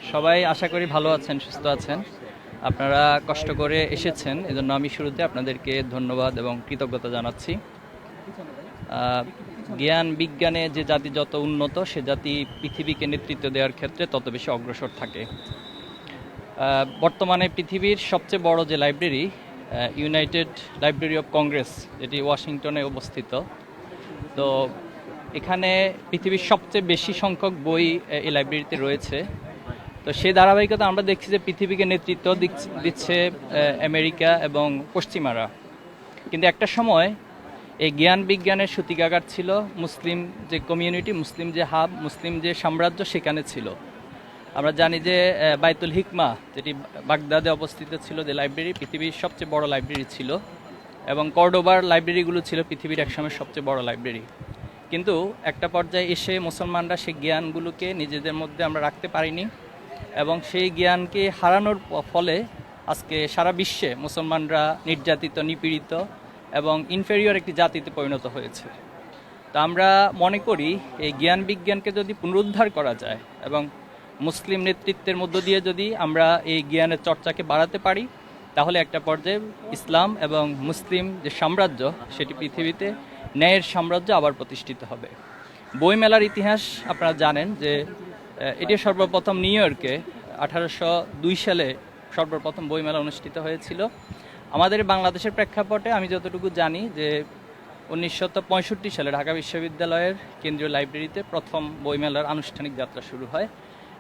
সবাই আশা করি ভালো আছেন, সুস্থ আছেন। আপনারা কষ্ট করে এসেছেন, এজন্য আমি শুরুতে আপনাদেরকে ধন্যবাদ এবং কৃতজ্ঞতা জানাচ্ছি। জ্ঞান বিজ্ঞানে যে জাতি যত উন্নত, সে জাতি পৃথিবীকে নেতৃত্ব দেওয়ার ক্ষেত্রে তত বেশি অগ্রসর থাকে। বর্তমানে পৃথিবীর সবচেয়ে বড় যে library, United library of Congress, যেটি ওয়াশিংটনে অবস্থিত, তো এখানে পৃথিবীর সবচেয়ে বেশি সংখ্যক বই এই লাইব্রেরিতে রয়েছে। তো সেই ধারাবাহিকতা আমরা দেখছি যে পৃথিবীকে নেতৃত্ব দিচ্ছে আমেরিকা এবং পশ্চিমারা। কিন্তু একটা সময় এই জ্ঞান বিজ্ঞানের সূতিকাগার ছিল মুসলিম যে কমিউনিটি, মুসলিম যে হাব, মুসলিম যে সাম্রাজ্য সেখানে ছিল। আমরা জানি যে বাইতুল হিকমা, যেটি বাগদাদে অবস্থিত ছিল, যে লাইব্রেরি পৃথিবীর সবচেয়ে বড় লাইব্রেরি ছিল, এবং কর্ডোবার লাইব্রেরিগুলো ছিল পৃথিবীর একসময় সবচেয়ে বড় লাইব্রেরি। কিন্তু একটা পর্যায়ে এসে মুসলমানরা সেই জ্ঞানগুলোকে নিজেদের মধ্যে আমরা রাখতে পারিনি, এবং সেই জ্ঞানকে হারানোর ফলে আজকে সারা বিশ্বে মুসলমানরা নির্যাতিত, নিপীড়িত এবং ইনফেরিয়র একটি জাতিতে পরিণত হয়েছে। তো আমরা মনে করি এই জ্ঞান বিজ্ঞানকে যদি পুনরুদ্ধার করা যায় এবং মুসলিম নেতৃত্বের মধ্য দিয়ে যদি আমরা এই জ্ঞানের চর্চাকে বাড়াতে পারি, তাহলে একটা পর্যায়ে ইসলাম এবং মুসলিম যে সাম্রাজ্য, সেটি পৃথিবীতে ন্যায়ের সাম্রাজ্য আবার প্রতিষ্ঠিত হবে। বইমেলার ইতিহাস আপনারা জানেন যে এটি সর্বপ্রথম নিউ ইয়র্কে 1802 সালে সর্বপ্রথম বইমেলা অনুষ্ঠিত হয়েছিল। আমাদের বাংলাদেশের প্রেক্ষাপটে আমি যতটুকু জানি যে 1965 সালে ঢাকা বিশ্ববিদ্যালয়ের কেন্দ্রীয় লাইব্রেরিতে প্রথম বইমেলার আনুষ্ঠানিক যাত্রা শুরু হয়,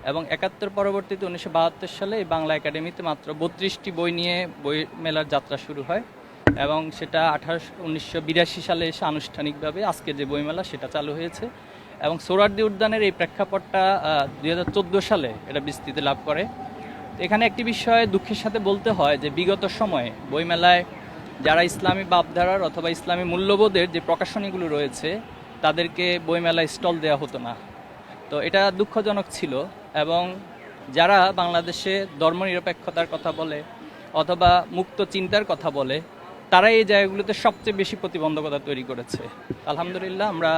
এবং 71 পরবর্তীতে 1972 সালে এই বাংলা একাডেমিতে মাত্র 32টি বই নিয়ে বইমেলার যাত্রা শুরু হয়, এবং সেটা 1982 সালে এসে আনুষ্ঠানিকভাবে আজকে যে বইমেলা সেটা চালু হয়েছে। এবং সোহরাওয়ার্দী উদ্যানের এই প্রেক্ষাপটটা 2014 সালে এটা বিস্তৃতি লাভ করে। এখানে একটি বিষয় দুঃখের সাথে বলতে হয় যে বিগত সময়ে বইমেলায় যারা ইসলামী ভাবধারার অথবা ইসলামী মূল্যবোধের যে প্রকাশনীগুলো রয়েছে, তাদেরকে বইমেলায় স্টল দেওয়া হতো না। তো এটা দুঃখজনক ছিল, এবং যারা বাংলাদেশে ধর্মনিরপেক্ষতার কথা বলে অথবা মুক্ত চিন্তার কথা বলে, তারা এই জায়গাগুলোতে সবচেয়ে বেশি প্রতিবন্ধকতা তৈরি করেছে। আলহামদুলিল্লাহ, আমরা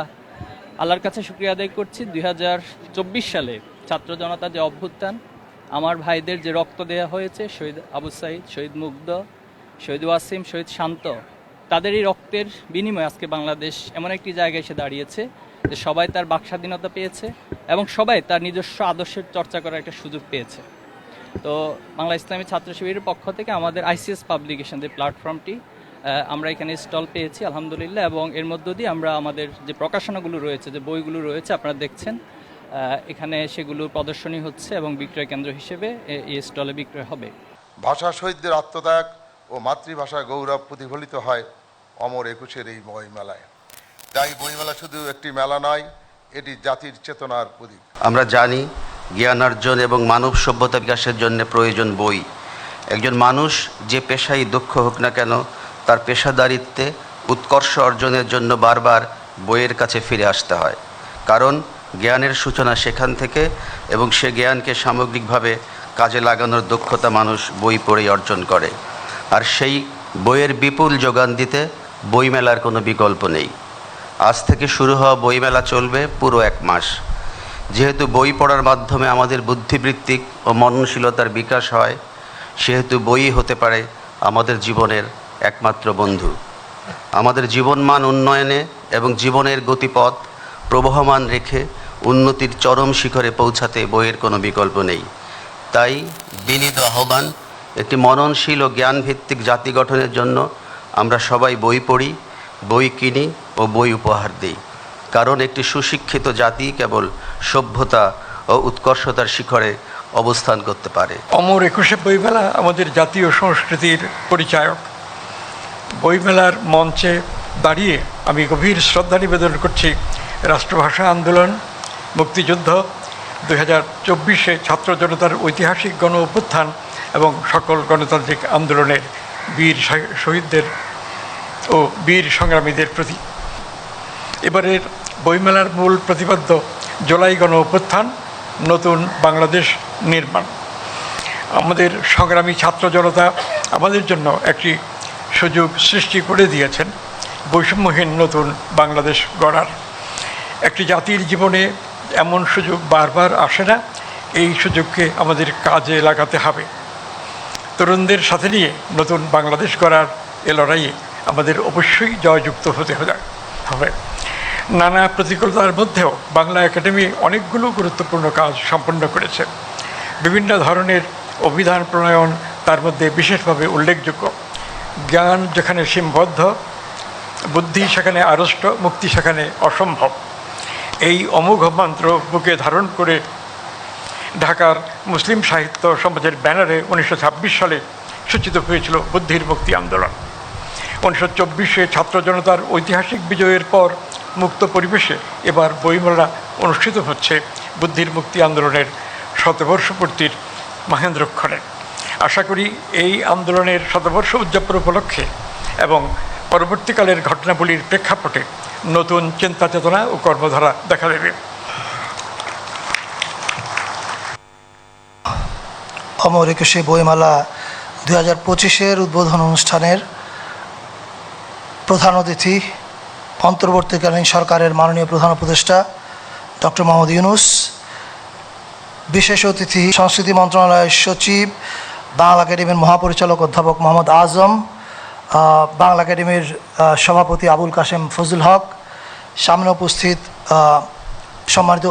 আল্লাহর কাছে শুকরিয়া আদায় করছি 2024 সালে ছাত্র জনতা যে অভ্যুত্থান, আমার ভাইদের যে রক্ত দেওয়া হয়েছে, শহীদ আবু সাইদ, শহীদ মুগ্ধ, শহীদ ওয়াসিম, শহীদ শান্ত, তাদের এই রক্তের বিনিময়ে আজকে বাংলাদেশ এমন একটি জায়গায় এসে দাঁড়িয়েছে যে সবাই তার বাক স্বাধীনতা পেয়েছে এবং সবাই তার নিজস্ব আদর্শের চর্চা করার একটা সুযোগ পেয়েছে। তো বাংলা ইসলামী ছাত্র শিবিরের পক্ষ থেকে আমাদের আইসিএস পাবলিকেশন যে প্ল্যাটফর্মটি, আমরা এখানে স্টল পেয়েছি আলহামদুলিল্লাহ, এবং এর মধ্য দিয়ে আমরা আমাদের যে প্রকাশনাগুলো রয়েছে, যে বইগুলো রয়েছে আপনারা দেখছেন, এখানে সেগুলো প্রদর্শনী হচ্ছে এবং বিক্রয় কেন্দ্র হিসেবে এই স্টলে বিক্রয় হবে। ভাষা শহীদদের আত্মত্যাগ ও মাতৃভাষার গৌরব প্রতিফলিত হয় অমর একুশের এই বইমেলায়। তাই বইমেলা শুধু একটি মেলা নয়, এটি জাতির চেতনার প্রতীক। আমরা জানি জ্ঞানার্জন এবং মানব সভ্যতা বিকাশের জন্য প্রয়োজন বই। একজন মানুষ যে পেশায় দক্ষ হোক না কেন, তার পেশাদারিত্বে উৎকর্ষ অর্জনের জন্য বারবার বইয়ের কাছে ফিরে আসতে হয়, কারণ জ্ঞানের সূচনা সেখান থেকে, এবং সে জ্ঞানকে সামগ্রিকভাবে কাজে লাগানোর দক্ষতা মানুষ বই পড়েই অর্জন করে। আর সেই বইয়ের বিপুল যোগান দিতে বইমেলার কোনো বিকল্প নেই। আজ থেকে শুরু হওয়া বইমেলা চলবে পুরো 1 মাস। যেহেতু বই পড়ার মাধ্যমে আমাদের বুদ্ধিবৃত্তিক ও মননশীলতার বিকাশ হয়, সেহেতু বই হতে পারে আমাদের জীবনের একমাত্র বন্ধু। আমাদের জীবনমান উন্নয়নে এবং জীবনের গতিপথ প্রবহমান রেখে উন্নতির চরম শিখরে পৌঁছাতে বইয়ের কোনো বিকল্প নেই। তাই বিনীত আহ্বান, একটি মননশীল ও জ্ঞানভিত্তিক জাতি গঠনের জন্য আমরা সবাই বই পড়ি, বই কিনি ও বই উপহার দিই, কারণ একটি সুশিক্ষিত জাতি কেবল সভ্যতা ও উৎকর্ষতার শিখরে অবস্থান করতে পারে। অমর একুশে বইমেলা আমাদের জাতীয় সংস্কৃতির পরিচায়ক। বইমেলার মঞ্চে দাঁড়িয়ে আমি গভীর শ্রদ্ধা নিবেদন করছি রাষ্ট্রভাষা আন্দোলন, মুক্তিযুদ্ধ, 2024 ছাত্র জনতার ঐতিহাসিক গণ অভ্যুত্থান এবং সকল গণতান্ত্রিক আন্দোলনের বীর শহীদদের ও বীর সংগ্রামীদের প্রতি। এবারের বইমেলার মূল প্রতিপাদ্য জুলাই গণ অভ্যুত্থান, নতুন বাংলাদেশ নির্মাণ। আমাদের সংগ্রামী ছাত্র জনতা আমাদের জন্য একটি সুযোগ সৃষ্টি করে দিয়েছেন বৈষম্যহীন নতুন বাংলাদেশ গড়ার। একটি জাতির জীবনে এমন সুযোগ বারবার আসে না, এই সুযোগকে আমাদের কাজে লাগাতে হবে। তরুণদের সাথে নিয়ে নতুন বাংলাদেশ গড়ার এ লড়াইয়ে আমাদের অবশ্যই জয়যুক্ত হতে হবে। নানা প্রতিকূলতার মধ্যেও বাংলা একাডেমি অনেকগুলো গুরুত্বপূর্ণ কাজ সম্পন্ন করেছে। বিভিন্ন ধরনের অভিধান প্রণয়ন তার মধ্যে বিশেষভাবে উল্লেখযোগ্য। জ্ঞান যেখানে সীমাবদ্ধ, বুদ্ধি সেখানে আড়ষ্ট, মুক্তি সেখানে অসম্ভব, এই অমোঘ মন্ত্র বুকে ধারণ করে ঢাকার মুসলিম সাহিত্য সমাজের ব্যানারে 1926 সালে সূচিত হয়েছিল বুদ্ধির মুক্তি আন্দোলন। 1924 ছাত্র জনতার ঐতিহাসিক বিজয়ের পর মুক্ত পরিবেশে এবার বইমেলা অনুষ্ঠিত হচ্ছে বুদ্ধির মুক্তি আন্দোলনের শতবর্ষপূর্তির মহেন্দ্রক্ষণে। আশা করি এই আন্দোলনের শতবর্ষ উদযাপন উপলক্ষে এবং পরবর্তীকালের ঘটনাবলীর প্রেক্ষাপটে নতুন চিন্তা চেতনা ও কর্মধারা দেখা দেবে। অমর একুশে বইমেলা 2025-এর উদ্বোধন অনুষ্ঠানের প্রধান অতিথি অন্তর্বর্তীকালীন সরকারের মাননীয় প্রধান উপদেষ্টা ডক্টর মোহাম্মদ ইউনূস, বিশেষ অতিথি সংস্কৃতি মন্ত্রণালয়ের সচিব, বাংলা একাডেমির মহাপরিচালক অধ্যাপক মোহাম্মদ আজম, বাংলা একাডেমির সভাপতি আবুল কাশেম ফজল হক, সামনে উপস্থিত সম্মানিত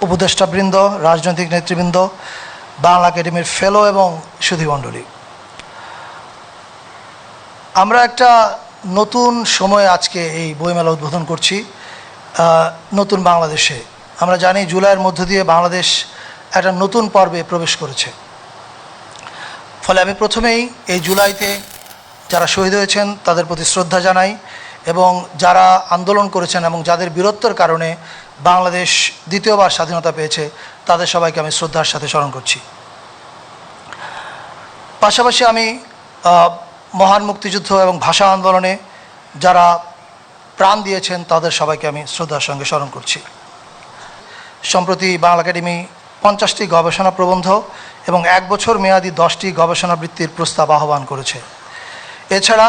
উপদেষ্টাবৃন্দ, রাজনৈতিক নেতৃবৃন্দ, বাংলা একাডেমির ফেলো এবং সুধীমণ্ডলী, আমরা একটা নতুন সময়ে আজকে এই বইমেলা উদ্বোধন করছি। নতুন বাংলাদেশে আমরা জানি জুলাইয়ের মধ্য দিয়ে বাংলাদেশ একটা নতুন পর্বে প্রবেশ করেছে। ফলে আমি প্রথমেই এই জুলাইতে যারা শহীদ হয়েছেন তাদের প্রতি শ্রদ্ধা জানাই এবং যারা আন্দোলন করেছেন এবং যাদের বীরত্বের কারণে বাংলাদেশ দ্বিতীয়বার স্বাধীনতা পেয়েছে তাদের সবাইকে আমি শ্রদ্ধার সাথে স্মরণ করছি। পাশাপাশি আমি মহান মুক্তিযুদ্ধ এবং ভাষা আন্দোলনে যারা প্রাণ দিয়েছেন তাদের সবাইকে আমি শ্রদ্ধার সঙ্গে স্মরণ করছি। সম্প্রতি বাংলা একাডেমি 50টি গবেষণা প্রবন্ধ এবং 1 বছর মেয়াদী 10টি গবেষণা বৃত্তির প্রস্তাব আহ্বান করেছে। এছাড়া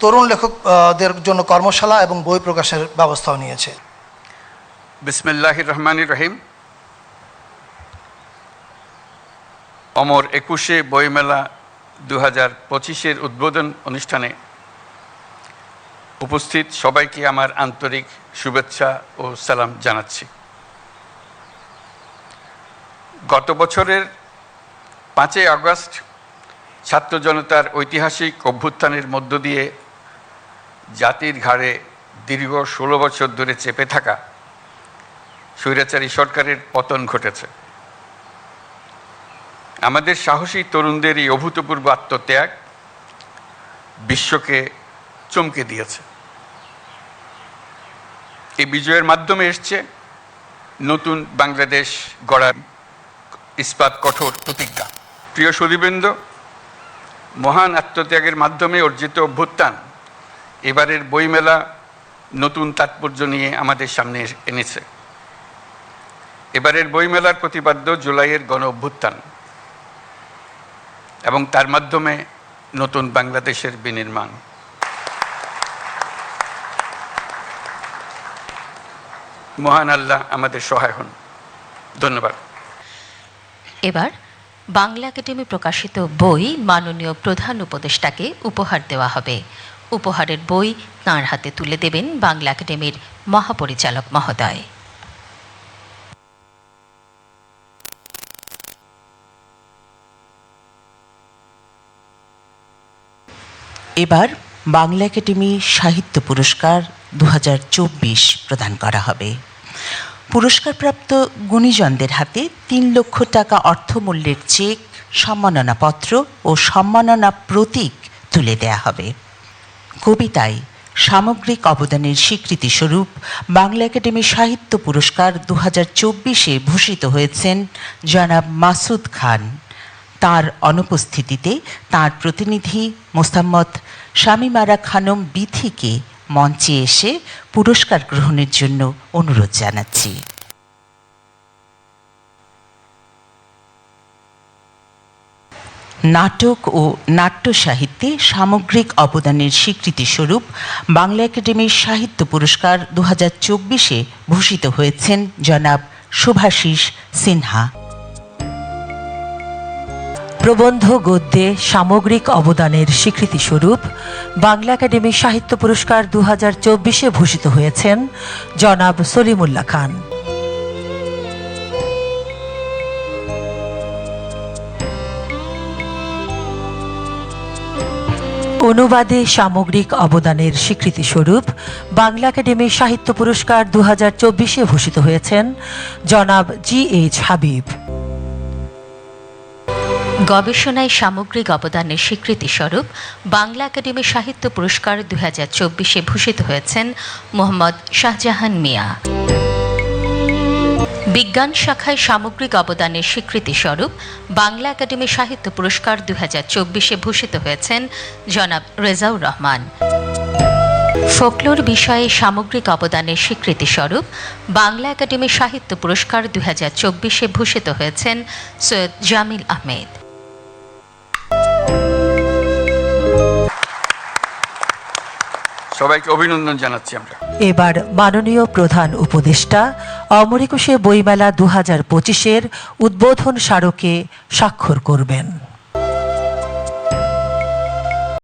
তরুণ লেখকদের জন্য কর্মশালা এবং বই প্রকাশের ব্যবস্থাও নিয়েছে। বিসমিল্লাহির রহমানির রহিম। অমর একুশে বইমেলা 2025-এর উদ্বোধন অনুষ্ঠানে উপস্থিত সবাইকে আমার আন্তরিক শুভেচ্ছা ও সালাম জানাচ্ছি। গত বছরের 5 আগস্ট ছাত্র জনতার ঐতিহাসিক অভ্যুত্থানের মধ্য দিয়ে জাতির ঘাড়ে দীর্ঘ 16 বছর ধরে চেপে থাকা স্বৈরাচারী সরকারের পতন ঘটেছে। আমাদের সাহসী তরুণদের এই অভূতপূর্ব আত্মত্যাগ বিশ্বকে চমকে দিয়েছে। এই বিজয়ের মাধ্যমে এসছে নতুন বাংলাদেশ গড়ার ইস্পাত কঠোর প্রতিজ্ঞা। প্রিয় সুধীবৃন্দ, মহান আত্মত্যাগের মাধ্যমে অর্জিত অভ্যুত্থান এবারের বইমেলা নতুন তাৎপর্য নিয়ে আমাদের সামনে এনেছে। এবারের বইমেলার প্রতিপাদ্য জুলাইয়ের গণ অভ্যুত্থান এবং তার মাধ্যমে নতুন বাংলাদেশের বিনির্মাণ। মহান আল্লাহ আমাদের সহায় হন। ধন্যবাদ। এবার বাংলা একাডেমি প্রকাশিত বই মাননীয় প্রধান উপদেষ্টাকে উপহার দেওয়া হবে। উপহারের বই তাঁর হাতে তুলে দেবেন বাংলা একাডেমির মহাপরিচালক মহোদয়। এবার বাংলা একাডেমি সাহিত্য পুরস্কার 2024 প্রদান করা হবে। পুরস্কারপ্রাপ্ত গুণীজনদের হাতে 3 লক্ষ টাকা অর্থমূল্যের চেক, সম্মাননাপত্র ও সম্মাননা প্রতীক তুলে দেয়া হবে। কবিতায় সামগ্রিক অবদানের স্বীকৃতিস্বরূপ বাংলা একাডেমি সাহিত্য পুরস্কার 2024-এ ভূষিত হয়েছেন জনাব মাসুদ খান। তার অনুপস্থিতিতে তার প্রতিনিধি মোসাম্মদ শামীমারা খানম বিথিকে মঞ্চে এসে পুরস্কার গ্রহণের জন্য অনুরোধ জানাচ্ছি। নাটক ও নাট্য সাহিত্যে সামগ্রিক অবদানের স্বীকৃতিস্বরূপ বাংলা একাডেমির সাহিত্য পুরস্কার 2024-এ ভূষিত হয়েছেন জনাব শুভাশিস সিনহা। প্রবন্ধ গদ্যে সামগ্রিক অবদানের স্বীকৃতিস্বরূপ বাংলা একাডেমি সাহিত্য পুরস্কার 2024-এ ভূষিত হয়েছেন জনাব সলিমুল্লাহ খান। অনুবাদে সামগ্রিক অবদানের স্বীকৃতিস্বরূপ বাংলা একাডেমি সাহিত্য পুরস্কার 2024-এ ভূষিত হয়েছেন জনাব GH হাবিব। গবেষণায় সামগ্রিক অবদানের স্বীকৃতিস্বরূপ বাংলা একাডেমি সাহিত্য পুরস্কার 2024-এ ভূষিত হয়েছেন মোহাম্মদ শাহজাহান মিয়া। বিজ্ঞান শাখায় সামগ্রিক অবদানের স্বীকৃতিস্বরূপ বাংলা একাডেমি সাহিত্য পুরস্কার 2024-এ ভূষিত হয়েছেন জনাব রেজাউর রহমান। ফোকলোর বিষয়ে সামগ্রিক অবদানের স্বীকৃতিস্বরূপ বাংলা একাডেমি সাহিত্য পুরস্কার 2024-এ ভূষিত হয়েছেন সৈয়দ জামিল আহমেদ। সবাইকে অভিনন্দন জানাচ্ছি আমরা। এবার মাননীয় প্রধান উপদেষ্টা অমর একুশে বইমেলা 2025-এর উদ্বোধন স্মারকে স্বাক্ষর করবেন।